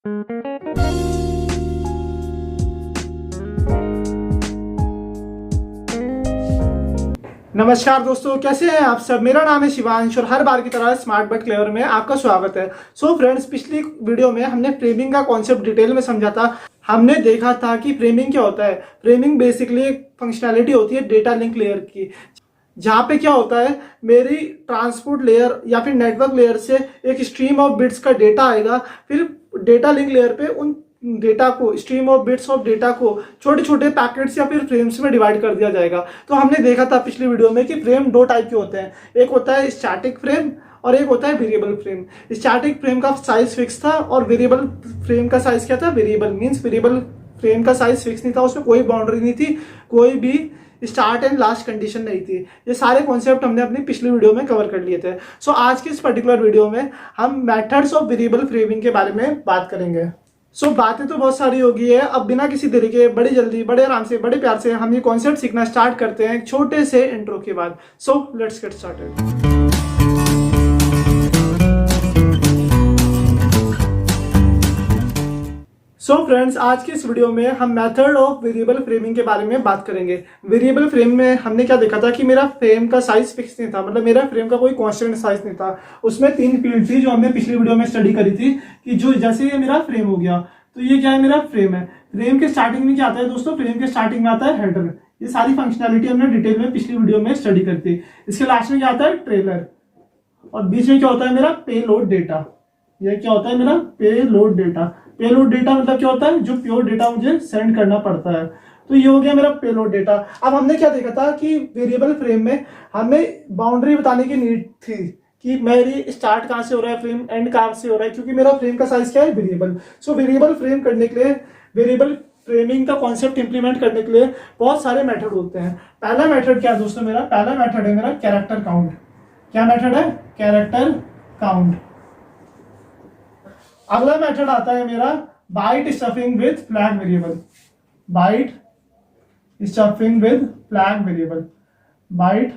नमस्कार दोस्तों, कैसे हैं आप सब। मेरा नाम है शिवांश और हर बार की तरह स्मार्ट बट क्लेवर में आपका स्वागत है। सो फ्रेंड्स, पिछली वीडियो में हमने फ्रेमिंग का कॉन्सेप्ट डिटेल में समझा था। हमने देखा था कि फ्रेमिंग क्या होता है। फ्रेमिंग बेसिकली एक फंक्शनैलिटी होती है डेटा लिंक लेयर की, जहाँ पे क्या होता है, मेरी ट्रांसपोर्ट लेयर या फिर नेटवर्क लेयर से एक स्ट्रीम ऑफ बिट्स का डेटा आएगा। फिर डेटा लिंक लेयर पे उन डेटा को, stream of bits of data को छोटे छोटे पैकेट्स या फिर फ्रेम्स में डिवाइड कर दिया जाएगा। तो हमने देखा था पिछली वीडियो में कि फ्रेम दो टाइप के होते हैं, एक होता है स्टैटिक फ्रेम और एक होता है वेरिएबल फ्रेम। स्टैटिक फ्रेम का साइज फिक्स था और वेरिएबल फ्रेम का साइज क्या था, वेरिएबल मींस वेरिएबल फ्रेम का साइज फिक्स नहीं था, उसमें कोई बाउंड्री नहीं थी, कोई भी स्टार्ट एंड लास्ट कंडीशन नहीं थी। ये सारे कॉन्सेप्ट हमने अपनी पिछली वीडियो में कवर कर लिए थे। सो आज की इस पर्टिकुलर वीडियो में हम मेथड्स ऑफ वेरिएबल फ्रेमिंग के बारे में बात करेंगे। बातें तो बहुत सारी होगी है। अब बिना किसी देरी के बड़ी जल्दी, बड़े आराम से, बड़े प्यार से हम ये कॉन्सेप्ट सीखना स्टार्ट करते हैं एक छोटे से इंट्रो के बाद। Let's get started. फ्रेंड्स, आज की इस वीडियो में हम मेथड ऑफ वेरिएबल फ्रेमिंग के बारे में बात करेंगे। वेरिएबल फ्रेम में हमने क्या देखा था कि मेरा फ्रेम का साइज फिक्स नहीं था, मतलब मेरा फ्रेम का कोई कांस्टेंट साइज नहीं था। उसमें तीन फील्ड थी जो हमने पिछली वीडियो में स्टडी करी थी कि जो जैसे ये मेरा फ्रेम हो गया तो ये क्या है, मेरा फ्रेम है। फ्रेम के स्टार्टिंग में क्या आता है दोस्तों, फ्रेम के स्टार्टिंग में आता है हेडर। ये सारी फंक्शनैलिटी हमने डिटेल में पिछली वीडियो में स्टडी करी थी। इसके लास्ट में क्या आता है, ट्रेलर, और बीच में क्या होता है मेरा पेलोड डेटा। ये क्या होता है मेरा पेलोड डेटा। पेलोड डेटा मतलब क्या होता है, जो प्योर डेटा मुझे सेंड करना पड़ता है। तो ये हो गया मेरा पेलोड डेटा। अब हमने क्या देखा था कि वेरिएबल फ्रेम में हमें बाउंड्री बताने की नीड थी कि मेरी स्टार्ट कहाँ से हो रहा है, फ्रेम एंड कहाँ से हो रहा है, क्योंकि मेरा फ्रेम का साइज क्या है, वेरिएबल। वेरिएबल फ्रेम करने के लिए, वेरिएबल फ्रेमिंग का कॉन्सेप्ट इंप्लीमेंट करने के लिए बहुत सारे मेथड होते हैं। पहला मेथड क्या है दोस्तों, मेरा पहला मेथड है मेरा कैरेक्टर काउंट। क्या मेथड है, कैरेक्टर काउंट। अगला मेथड आता है मेरा byte stuffing with flag variable. Byte stuffing with flag variable, byte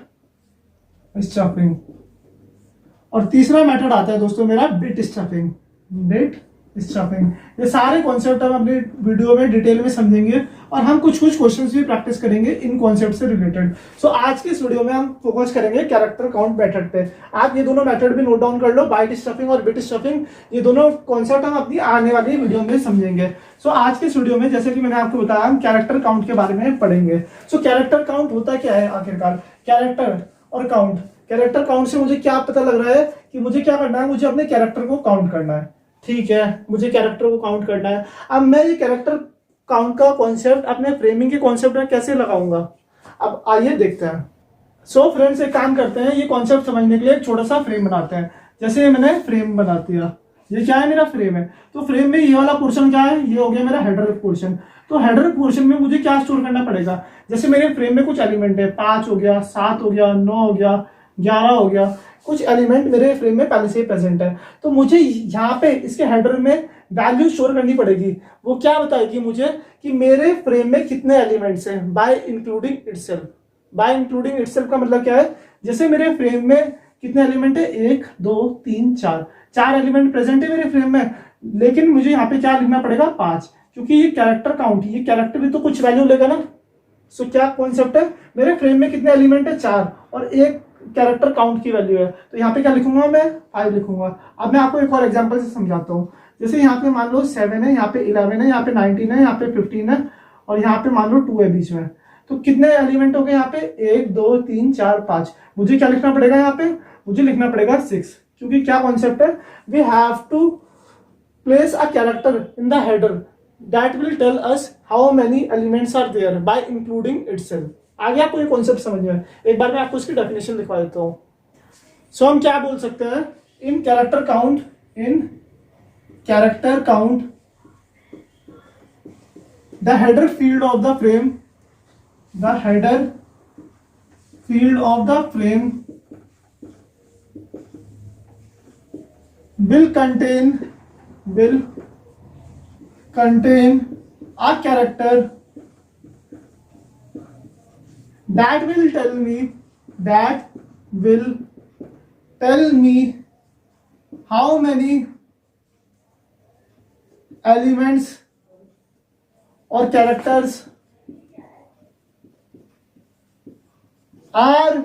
stuffing. और तीसरा मेथड आता है दोस्तों मेरा बिट स्टफिंग, बिट स्टफिंग। ये सारे कॉन्सेप्ट हम अपनी वीडियो में डिटेल में समझेंगे और हम कुछ क्वेश्चंस भी प्रैक्टिस करेंगे इन कॉन्सेप्ट से रिलेटेड। आज की इस वीडियो में हम फोकस करेंगे कैरेक्टर काउंट मेथड पे। आप ये दोनों मेथड भी नोट डाउन कर लो, बाइट स्टफिंग और बिट स्टफिंग। ये दोनों कॉन्सेप्ट हम अपनी आने वाली वीडियो में समझेंगे। आज के इस वीडियो में जैसे कि मैंने आपको बताया, हम कैरेक्टर काउंट के बारे में पढ़ेंगे। कैरेक्टर काउंट होता क्या है आखिरकार, कैरेक्टर और काउंट। कैरेक्टर काउंट से मुझे क्या पता लग रहा है कि मुझे क्या करना है, मुझे अपने कैरेक्टर को काउंट करना है। ठीक है, मुझे कैरेक्टर को काउंट करना है। अब मैं ये कैरेक्टर काउंट का कॉन्सेप्ट अपने फ्रेमिंग के कॉन्सेप्ट में कैसे लगाऊंगा, अब आइए देखते हैं। फ्रेंड्स, एक काम करते हैं, ये कॉन्सेप्ट समझने के लिए एक छोटा सा फ्रेम बनाते हैं। जैसे मैंने फ्रेम बना दिया, ये क्या है, मेरा फ्रेम है। तो फ्रेम में ये वाला पोर्शन क्या है, ये हो गया मेरा हेडर पोर्शन। तो हेडर पोर्शन में मुझे क्या स्टोर करना पड़ेगा, जैसे मेरे फ्रेम में कुछ एलिमेंट है, 5 हो गया, 7 हो गया, 9 हो गया, 11 हो गया, कुछ एलिमेंट मेरे फ्रेम में पहले से ही प्रेजेंट है। तो मुझे यहाँ पे इसके हेडर में वैल्यू स्टोर करनी पड़ेगी। वो क्या बताएगी मुझे कि मेरे फ्रेम में कितने एलिमेंट्स हैं, bye including itself. Bye including itself का मतलब क्या है, जैसे मेरे फ्रेम में कितने एलिमेंट है, 1 2 3 4, 4 एलिमेंट प्रेजेंट है मेरे फ्रेम में, लेकिन मुझे यहाँ पे क्या लिखना पड़ेगा, 5, क्योंकि ये कैरेक्टर काउंट, ये कैरेक्टर भी तो कुछ वैल्यू लेगा ना। क्या कॉन्सेप्ट है, मेरे फ्रेम में कितने एलिमेंट है, 4, और एक कैरेक्टर काउंट की वैल्यू है। तो यहाँ पे क्या लिखूंगा मैं, 5 लिखूंगा। अब मैं आपको एक और एग्जांपल से समझाता हूँ। जैसे यहाँ पे मान लो 7 है, यहाँ पे 11 है, यहाँ पे 19 है, यहाँ पे 15 है, और यहाँ पे मान लो 2 है बीच में। तो कितने एलिमेंट हो गए यहाँ पे, 1 2 3 4 5। मुझे क्या लिखना पड़ेगा यहाँ पे, मुझे लिखना पड़ेगा 6, क्योंकि क्या कॉन्सेप्ट है, we have to place a character in the header that will tell us how many elements are there by including itself. आगे आपको ये कॉन्सेप्ट समझ में, एक बार मैं आपको इसकी डेफिनेशन लिखवा देता हूं। हम क्या बोल सकते हैं, इन character count, in character count the header field of the frame, the header field of the frame will contain a character that will tell me how many elements और characters are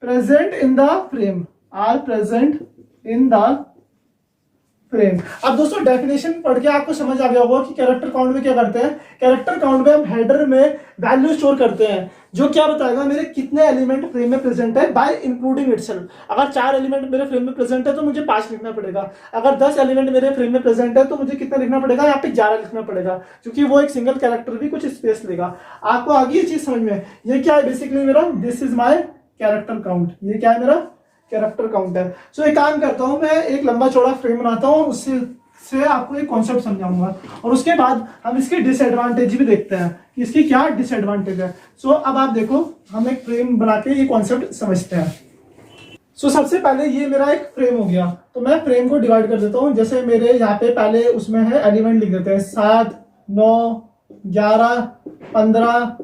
present in the frame, are present in the frame. अब दोस्तों definition पढ़ के आपको समझ आ गया होगा कि कैरेक्टर काउंट में क्या करते हैं। कैरेक्टर काउंट में हम हेडर में वैल्यू स्टोर करते हैं जो क्या बताएगा मेरे कितने एलिमेंट फ्रेम में प्रेजेंट है बाय इंक्लूडिंग इटसेल्फ। अगर 4 एलिमेंट मेरे फ्रेम में प्रेजेंट है तो मुझे 5 लिखना पड़ेगा। अगर 10 एलिमेंट मेरे फ्रेम में प्रेजेंट है तो मुझे कितना लिखना पड़ेगा, यहाँ पे 11 लिखना पड़ेगा, क्योंकि वो एक सिंगल कैरेक्टर भी कुछ स्पेस लेगा। आपको आगे ये चीज समझ में, ये क्या है बेसिकली मेरा, this is my character count, ये क्या है मेरा कैरेक्टर काउंट है। सो एक काम करता हूं, मैं एक लंबा चौड़ा फ्रेम बनाता हूं, उससे आपको एक कॉन्सेप्ट समझाऊंगा और उसके बाद हम इसके डिसएडवांटेज भी देखते हैं कि इसकी क्या डिसएडवांटेज है। सो अब आप देखो, हम एक फ्रेम बना के ये कॉन्सेप्ट समझते हैं। सो सबसे पहले ये मेरा एक फ्रेम हो गया, तो मैं फ्रेम को डिवाइड कर देता हूं। जैसे मेरे यहाँ पे पहले उसमें है एलिमेंट लिख देते हैं 7, 9, 11, 15,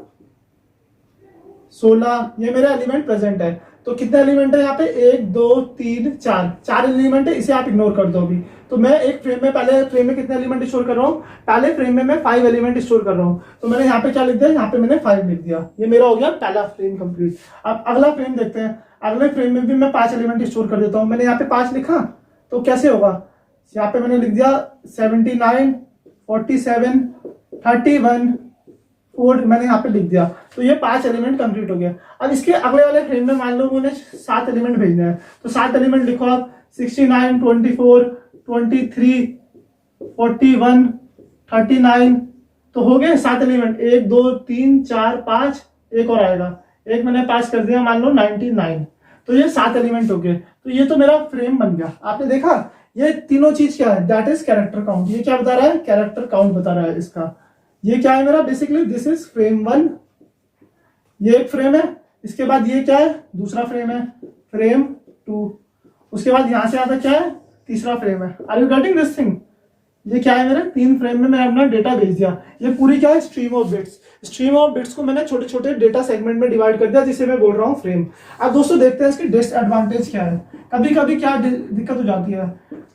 16, ये मेरे एलिमेंट प्रेजेंट है। तो कितने एलिमेंट है यहाँ पे, 1, 2, 3, 4 एलिमेंट है, इसे आप इग्नोर कर दो अभी। तो मैं एक फ्रेम में, पहले फ्रेम में कितने एलिमेंट स्टोर कर रहा हूँ, पहले फ्रेम में मैं 5 एलिमेंट स्टोर कर रहा हूँ। तो मैंने यहाँ पे क्या लिख दिया, यहाँ पे मैंने 5 लिख दिया। ये मेरा हो गया पहला फ्रेम कंप्लीट। अब अगला फ्रेम देखते हैं। अगले फ्रेम में भी मैं 5 एलिमेंट स्टोर कर देता हूँ। मैंने यहाँ पे 5 लिखा तो कैसे होगा, यहाँ पे मैंने लिख दिया 79, 47, 31, 4 मैंने यहाँ पे लिख दिया। तो ये 5 एलिमेंट कंप्लीट हो गया। अब इसके अगले वाले फ्रेम में मान लो मुझे 7 एलिमेंट भेजने हैं, तो 7 एलिमेंट लिखो आप, 69, 24, 23, 41, 39, तो हो गए 7 एलिमेंट। 1, 2, 3, 4, 5, एक और आएगा, एक मैंने पास कर दिया, मान लो 99। तो ये 7 एलिमेंट हो गए। तो ये तो मेरा फ्रेम बन गया। आपने देखा ये तीनों चीज क्या है, दैट इज कैरेक्टर काउंट। ये क्या बता रहा है, कैरेक्टर काउंट बता रहा है इसका। ये क्या है मेरा, बेसिकली दिस इज फ्रेम 1, ये एक फ्रेम है। इसके बाद ये क्या है, दूसरा फ्रेम है, फ्रेम 2। उसके बाद यहां से आता क्या है, तीसरा फ्रेम है। Are you getting this thing? ये क्या है मेरा, 3 फ्रेम में मैंने अपना डेटा भेज दिया। ये पूरी क्या है, stream of bits. Stream of bits को मैंने छोटे छोटे डेटा सेगमेंट में डिवाइड कर दिया, जिसे मैं बोल रहा हूँ फ्रेम। अब दोस्तों देखते हैं इसकी डिसएडवांटेज क्या है। कभी कभी क्या दिक्कत हो जाती है,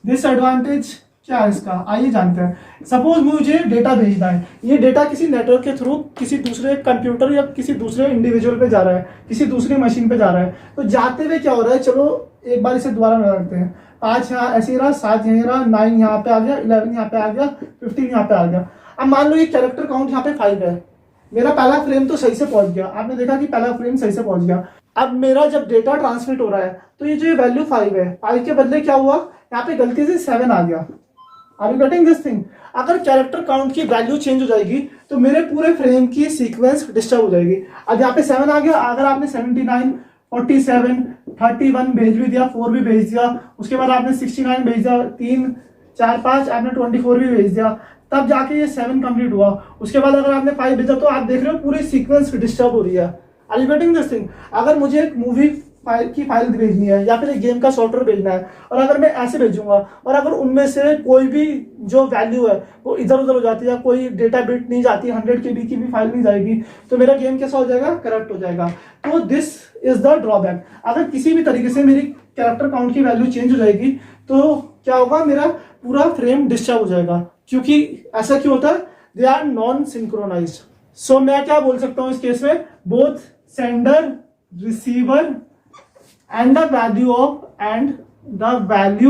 डिसएडवांटेज क्या है इसका, आइए जानते हैं। सपोज मुझे डेटा भेजना है, ये डेटा किसी नेटवर्क के थ्रू किसी दूसरे कंप्यूटर या किसी दूसरे इंडिविजुअल पे जा रहा है, किसी दूसरी मशीन पे जा रहा है। तो जाते हुए क्या हो रहा है, चलो एक बार इसे दोबारा मिला करते हैं। 5 यहाँ ऐसे ही रहा, 7 यहीं रहा, 9 यहाँ पे आ गया, 11 यहाँ पे आ गया, 15 यहाँ पे आ गया। अब मान लो ये कैरेक्टर काउंट यहाँ पे 5 है। मेरा पहला फ्रेम तो सही से पहुंच गया, आपने देखा कि पहला फ्रेम सही से पहुंच गया। अब मेरा जब डेटा ट्रांसमिट हो रहा है तो ये जो वैल्यू 5 है, 5 के बदले क्या हुआ, यहाँ पे गलती से 7 आ गया। Are you getting this thing? अगर कैरेक्टर काउंट की वैल्यू चेंज हो जाएगी तो मेरे पूरे फ्रेम की सीक्वेंस डिस्टर्ब हो जाएगी। अब यहाँ पे 7 आ गया, अगर आपने 79, 47, 31 भेज भी दिया, 4 भी भेज दिया, उसके बाद आपने 69 भेज दिया, 3, 4, 5 आपने 24 भी भेज दिया, तब जाके ये 7 कंप्लीट हुआ। उसके बाद अगर आपने 5 भेजा तो आप देख रहे हो पूरी सीक्वेंस डिस्टर्ब हो रही है। Are you getting this thing? अगर मुझे एक मूवी की फाइल भेजनी है या फिर एक गेम का सॉफ्टवेयर भेजना है, और अगर मैं ऐसे भेजूंगा और अगर उनमें से कोई भी जो वैल्यू है वो इधर उधर हो जाती है, कोई डेटा बिट नहीं जाती, 100 KB की भी फाइल नहीं जाएगी, तो मेरा गेम कैसा हो जाएगा, करप्ट हो जाएगा। तो दिस इज द ड्रॉबैक। अगर किसी भी तरीके से मेरी कैरेक्टर काउंट की वैल्यू चेंज हो जाएगी तो क्या होगा, मेरा पूरा फ्रेम डिस्टर्ब हो जाएगा। क्योंकि ऐसा क्यों होता है, दे आर नॉन सिंक्रोनाइज्ड। सो मैं क्या बोल सकता हूं इस केस में, both sender, receiver and the value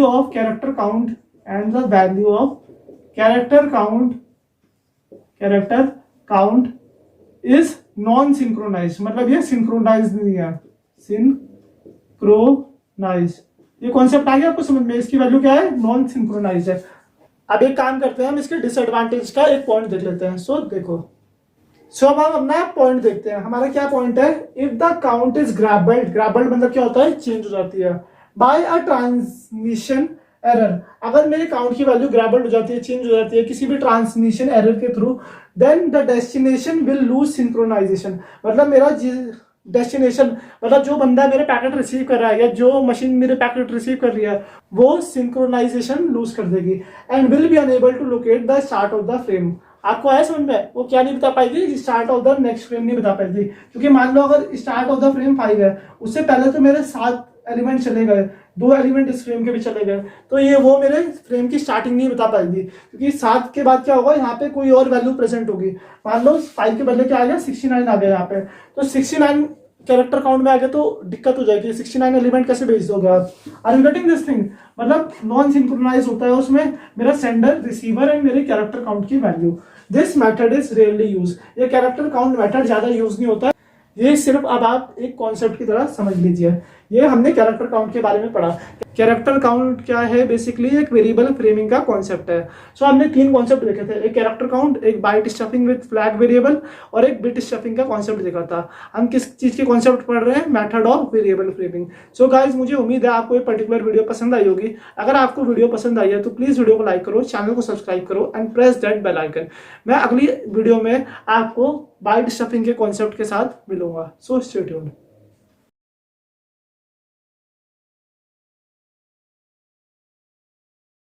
of character count and the value of character count is non synchronized। मतलब ये synchronized नहीं है, synchronized। ये कॉन्सेप्ट आ गया आपको समझ में, इसकी वैल्यू क्या है, नॉन सिंक्रोनाइज है। अब एक काम करते हैं, हम इसके डिसएडवांटेज का एक पॉइंट देख लेते हैं। सो देखो, अब हम अपना पॉइंट देखते हैं। हमारा क्या पॉइंट है, इफ द काउंट इज ग्रैबल्ड, ग्रैबल्ड मतलब क्या होता है, चेंज हो जाती है बाय अ ट्रांसमिशन एरर। अगर मेरे काउंट की वैल्यू ग्रैबल्ड हो जाती है, चेंज हो जाती है किसी भी ट्रांसमिशन एरर के through, then the destination will lose synchronization. मतलब मेरा डेस्टिनेशन, मतलब जो बंदा मेरे पैकेट रिसीव कर रहा है या जो मशीन मेरे पैकेट रिसीव कर रही है, वो सिंक्रोनाइजेशन लूज कर देगी and will be unable to locate the start of the frame. आपको आया समझ में, वो क्या नहीं बता पाएगी, start of the next frame नहीं बता पाएगी। क्योंकि मान लो अगर स्टार्ट ऑफ द फ्रेम 5 है, उससे पहले तो मेरे 7 एलिमेंट चले गए, 2 एलिमेंट इस फ्रेम के भी चले गए, तो ये वो मेरे फ्रेम की स्टार्टिंग नहीं बता पाएगी, क्योंकि 7 के बाद क्या होगा, यहाँ पे कोई और वैल्यू प्रेजेंट होगी। मान लो 5 के बदले क्या आ गया, 69 आ गया यहाँ पे, तो 69 कैरेक्टर काउंट में आ गया तो दिक्कत हो जाएगी, 69 एलिमेंट कैसे भेज दोगे आप। Are you getting this thing? मतलब नॉन सिंक्रोनाइज होता है उसमें मेरा सेंडर, रिसीवर एंड मेरे कैरेक्टर काउंट की value. This method is rarely use. ये कैरेक्टर काउंट मेथड ज्यादा यूज नहीं होता, ये सिर्फ अब आप एक कॉन्सेप्ट की तरह समझ लीजिए। ये हमने कैरेक्टर काउंट के बारे में पढ़ा। कैरेक्टर काउंट क्या है? बेसिकली एक वेरिएबल फ्रेमिंग का कॉन्सेप्ट है। सो हमने 3 कॉन्सेप्ट देखे थे, एक कैरेक्टर काउंट, एक byte stuffing with flag variable और एक बिट स्टफिंग का कॉन्सेप्ट देखा था। हम किस चीज के कॉन्सेप्ट पढ़ रहे हैं? Method of variable framing. So guys, मुझे उम्मीद है आपको ये पर्टिकुलर वीडियो पसंद आई होगी। अगर आपको वीडियो पसंद आई है तो प्लीज वीडियो को लाइक करो, चैनल को सब्सक्राइब करो and press that bell icon. मैं अगली वीडियो में आपको बाइट स्टफिंग के कॉन्सेप्ट के साथ मिलूंगा। So stay tuned.